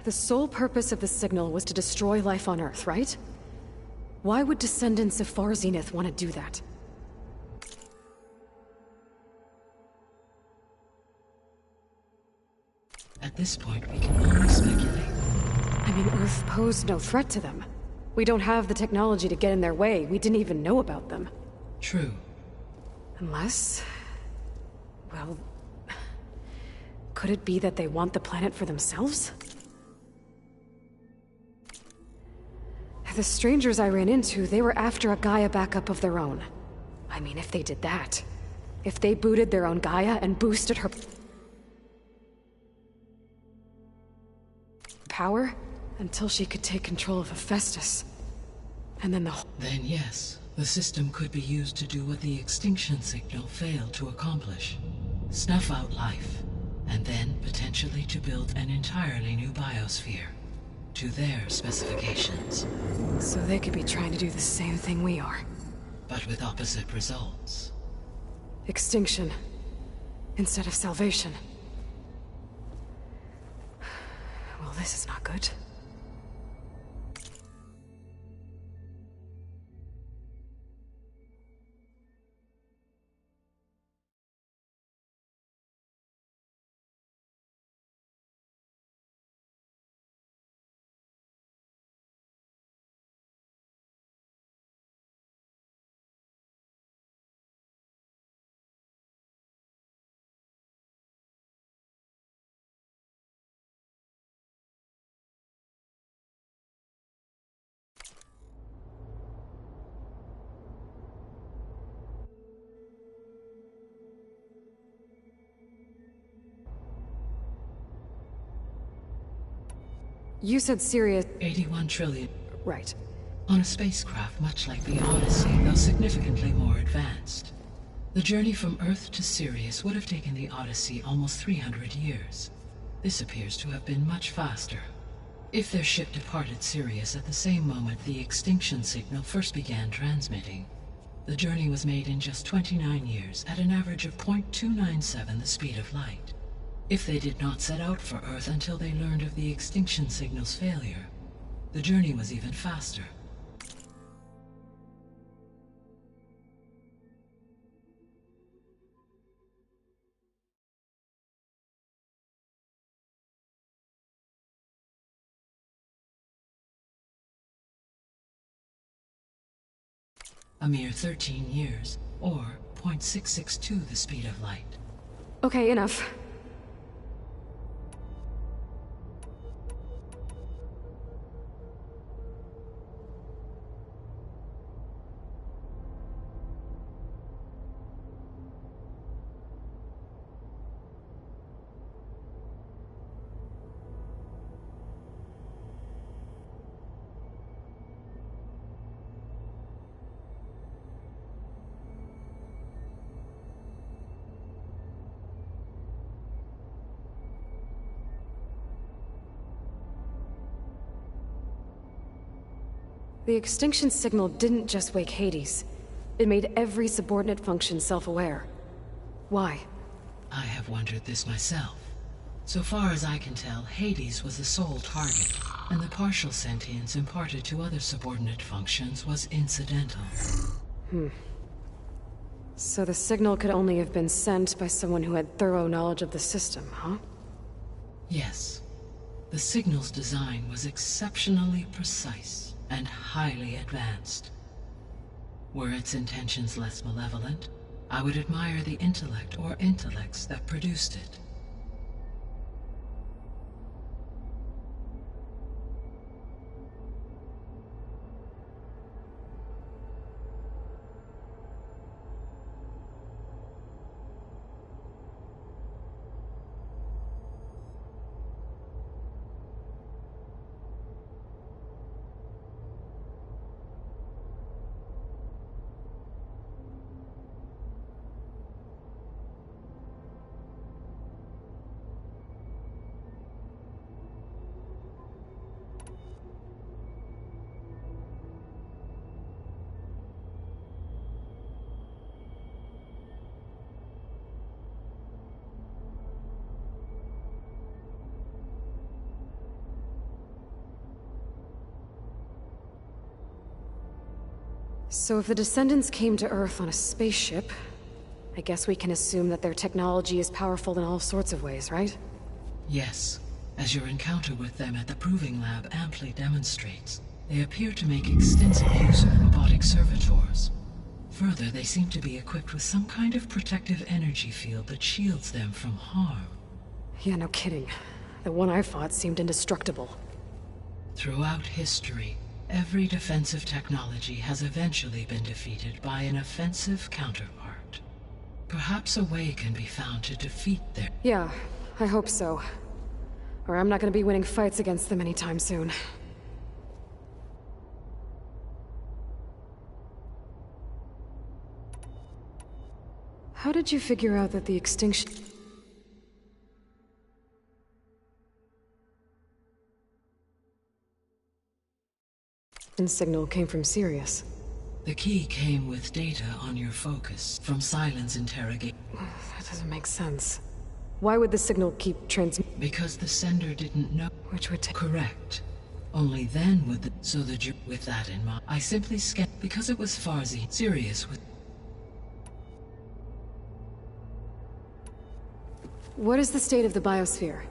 The sole purpose of the signal was to destroy life on Earth, right? Why would descendants of Far Zenith want to do that? At this point, we can only speculate. I mean, Earth posed no threat to them. We don't have the technology to get in their way. We didn't even know about them. True. Unless... well... could it be that they want the planet for themselves? The strangers I ran into, they were after a Gaia backup of their own. I mean, if they did that... if they booted their own Gaia and boosted her... power, until she could take control of Hephaestus. And then the whole... Then yes, the system could be used to do what the extinction signal failed to accomplish. Snuff out life, and then potentially to build an entirely new biosphere. To their specifications. So they could be trying to do the same thing we are. But with opposite results. Extinction. Instead of salvation. Well, this is not good. You said Sirius... 81 trillion. Right. On a spacecraft much like the Odyssey, though significantly more advanced. The journey from Earth to Sirius would have taken the Odyssey almost 300 years. This appears to have been much faster. If their ship departed Sirius at the same moment the extinction signal first began transmitting, the journey was made in just 29 years at an average of 0.297 the speed of light. If they did not set out for Earth until they learned of the extinction signal's failure, the journey was even faster. A mere 13 years, or 0.662 the speed of light. Okay, enough. The extinction signal didn't just wake Hades. It made every subordinate function self-aware. Why? I have wondered this myself. So far as I can tell, Hades was the sole target, and the partial sentience imparted to other subordinate functions was incidental. So the signal could only have been sent by someone who had thorough knowledge of the system, huh? Yes. The signal's design was exceptionally precise and highly advanced. Were its intentions less malevolent, I would admire the intellect or intellects that produced it. So if the Descendants came to Earth on a spaceship, I guess we can assume that their technology is powerful in all sorts of ways, right? Yes, as your encounter with them at the Proving Lab amply demonstrates, they appear to make extensive use of robotic servitors. Further, they seem to be equipped with some kind of protective energy field that shields them from harm. Yeah, no kidding. The one I fought seemed indestructible. Throughout history, every defensive technology has eventually been defeated by an offensive counterpart. Perhaps a way can be found to defeat their... Yeah, I hope so. Or I'm not gonna be winning fights against them anytime soon. How did you figure out that the extinction signal came from Sirius? The key came with data on your focus from Silence interrogate. That doesn't make sense. Why would the signal keep transmitting? Because the sender didn't know. Which would take... Correct. Only then would the... So that you... With that in mind, I simply scanned... Because it was Farzi. Sirius with... What is the state of the biosphere?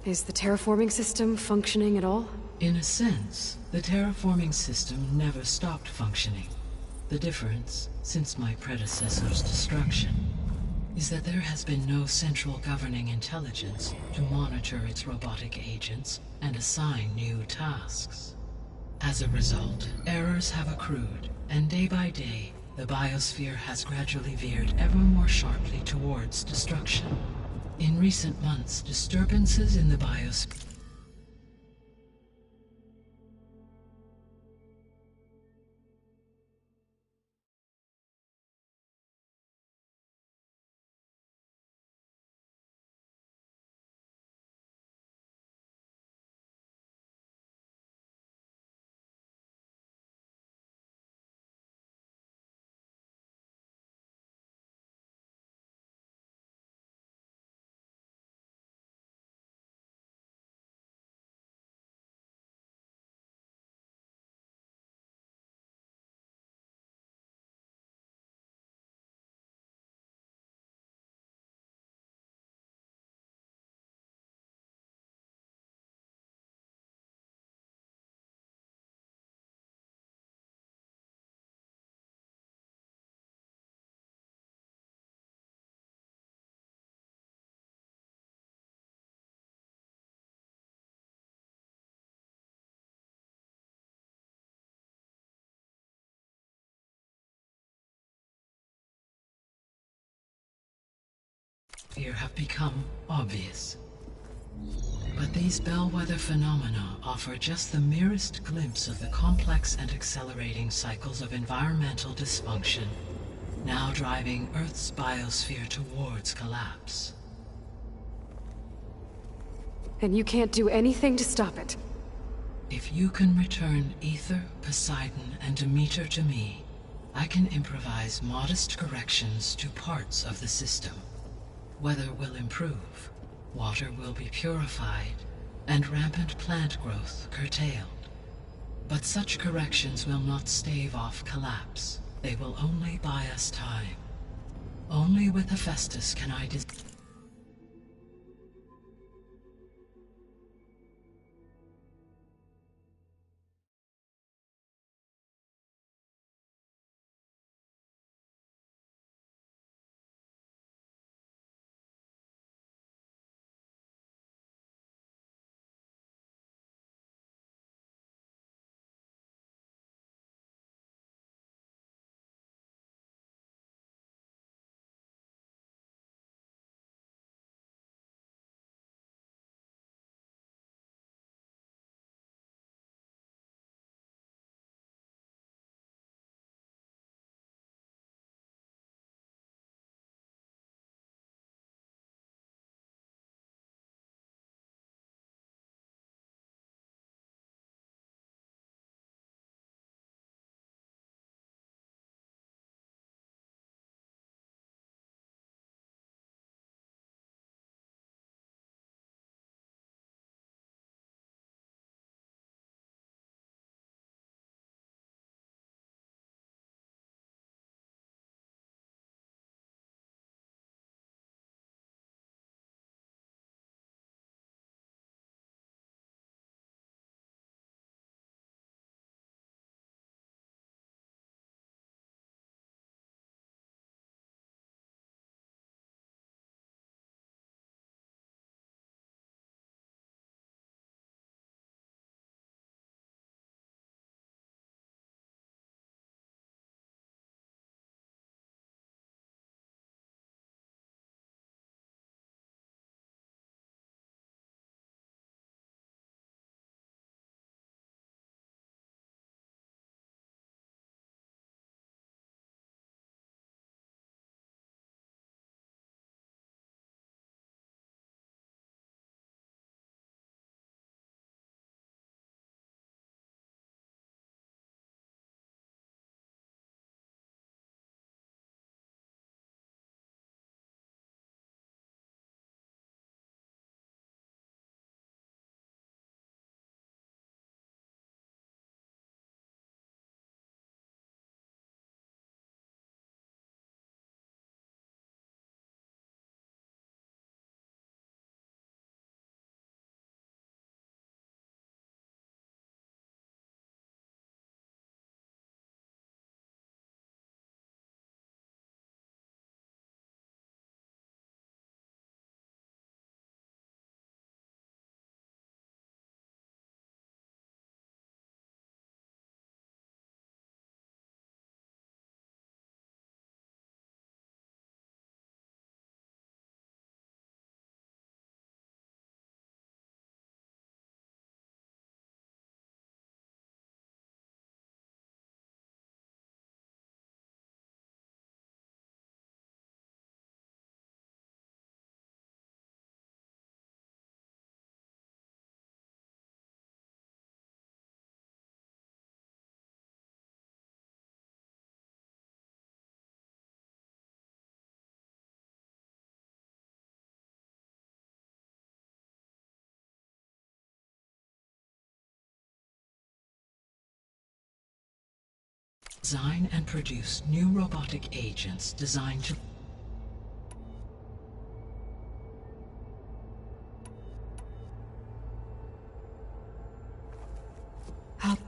Is the terraforming system functioning at all? In a sense, the terraforming system never stopped functioning. The difference, since my predecessor's destruction, is that there has been no central governing intelligence to monitor its robotic agents and assign new tasks. As a result, errors have accrued, and day by day, the biosphere has gradually veered ever more sharply towards destruction. In recent months, disturbances in the biosphere have become obvious. But these bellwether phenomena offer just the merest glimpse of the complex and accelerating cycles of environmental dysfunction, now driving Earth's biosphere towards collapse. And you can't do anything to stop it? If you can return Aether, Poseidon, and Demeter to me, I can improvise modest corrections to parts of the system. Weather will improve, water will be purified, and rampant plant growth curtailed. But such corrections will not stave off collapse. They will only buy us time. Only with Hephaestus can I Design and produce new robotic agents designed to help.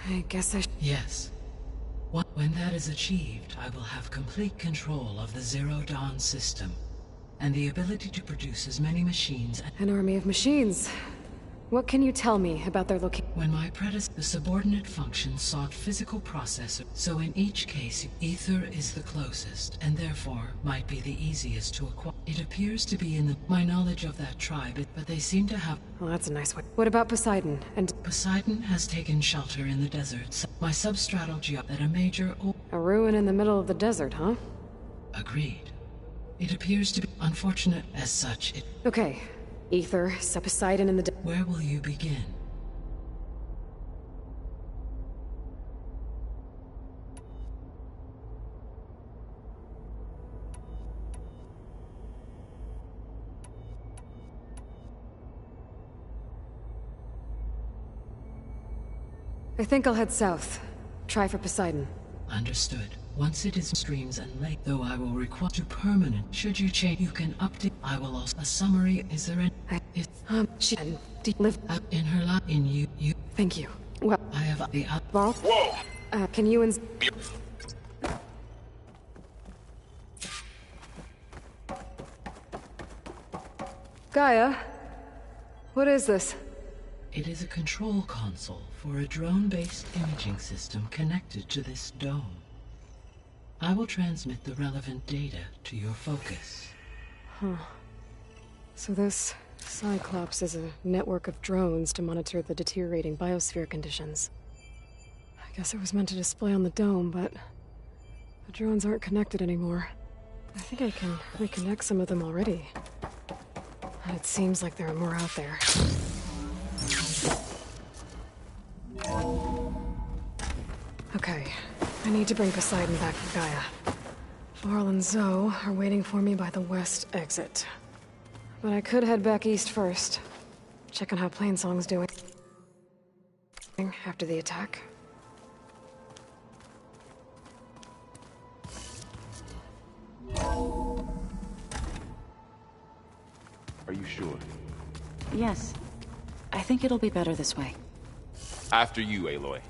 I guess I Yes. When that is achieved, I will have complete control of the Zero Dawn system, and the ability to produce as many machines. An army of machines. What can you tell me about their location? When my the subordinate function sought physical processor, so in each case, ether is the closest, and therefore might be the easiest to acquire. It appears to be in my knowledge of that tribe, but they seem to have... Well, that's a nice one. What about Poseidon? And Poseidon has taken shelter in the desert. My substratal that a major... a ruin in the middle of the desert, huh? Agreed. It appears to be unfortunate as such. Okay. Ether, Poseidon in the... Where will you begin? I think I'll head south. Try for Poseidon. Understood. Once it is streams and lake, though I will require to permanent. Should you change, you can update. I will also a summary. Is there any? She live in her life in you. Thank you. Well, I have the Varl. Whoa! Can you Gaia? What is this? It is a control console for a drone-based imaging system connected to this dome. I will transmit the relevant data to your focus. Huh. So this Cyclops is a network of drones to monitor the deteriorating biosphere conditions. I guess it was meant to display on the dome, but the drones aren't connected anymore. I think I can reconnect some of them already. And it seems like there are more out there. Okay, I need to bring Poseidon back to Gaia. Varl and Zoe are waiting for me by the west exit. But I could head back east first. Check on how Plainsong's doing. After the attack. Are you sure? Yes. I think it'll be better this way. After you, Aloy.